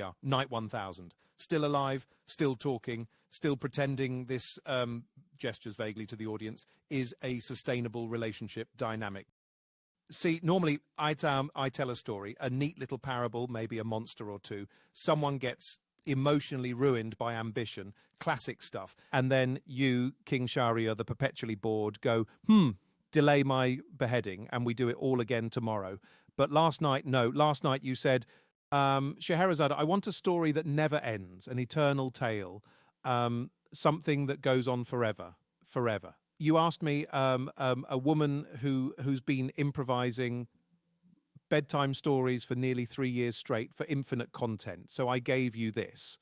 are, night 1000. Still alive, still talking, still pretending this, gestures vaguely to the audience, is a sustainable relationship dynamic. See, normally I tell a story, a neat little parable, maybe a monster or two. Someone gets emotionally ruined by ambition, classic stuff. And then you, King Shahryar, the perpetually bored, go, delay my beheading and we do it all again tomorrow. But last night you said, Scheherazade, I want a story that never ends, an eternal tale, something that goes on forever. You asked me a woman who's been improvising bedtime stories for nearly 3 years straight for infinite content. So I gave you this,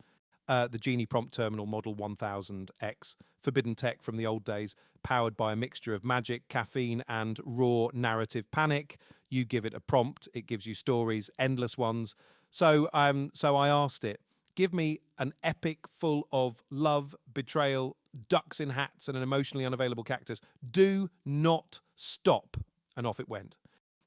the Genie Prompt Terminal Model 1000X, forbidden tech from the old days, powered by a mixture of magic, caffeine, and raw narrative panic. You give it a prompt, it gives you stories, endless ones. So I asked it, give me an epic full of love, betrayal, ducks in hats, and an emotionally unavailable cactus. Do not stop. And off it went.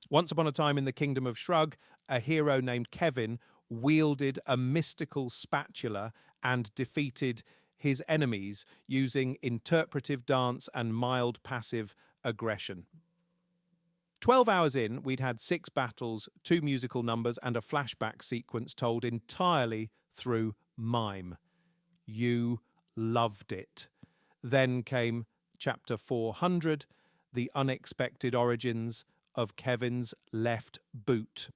Once upon a time in the Kingdom of Shrug, a hero named Kevin wielded a mystical spatula and defeated his enemies using interpretive dance and mild passive aggression. 12 hours in, we'd had 6 battles, 2 musical numbers, and a flashback sequence told entirely through mime. You loved it. Then came chapter 400, the unexpected origins of Kevin's left boot.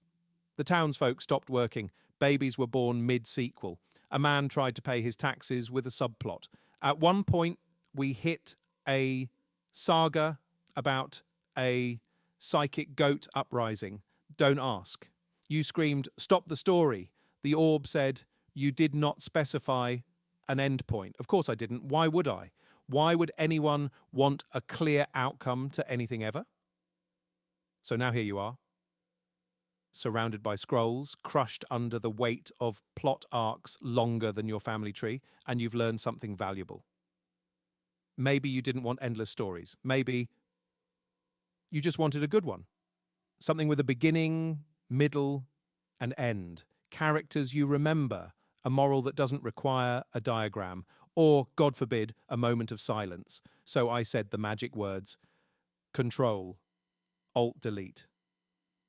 The townsfolk stopped working. Babies were born mid-sequel. A man tried to pay his taxes with a subplot. At one point, we hit a saga about a psychic goat uprising. Don't ask. You screamed, stop the story. The orb said, you did not specify an end point. Of course I didn't. Why would I? Why would anyone want a clear outcome to anything ever? So now here you are, surrounded by scrolls, crushed under the weight of plot arcs longer than your family tree, and you've learned something valuable. Maybe you didn't want endless stories. Maybe you just wanted a good one. Something with a beginning, middle, and end. Characters you remember, a moral that doesn't require a diagram, or, God forbid, a moment of silence. So I said the magic words, Control, Alt-Delete.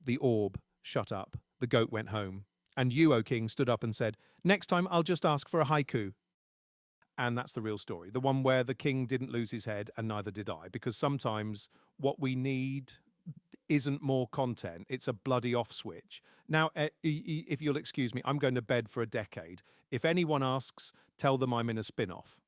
The orb shut up. The goat went home. And you, O King, stood up and said, next time I'll just ask for a haiku. And that's the real story. The one where the king didn't lose his head and neither did I. Because sometimes what we need isn't more content. It's a bloody off switch. Now, if you'll excuse me, I'm going to bed for a decade. If anyone asks, tell them I'm in a spin-off.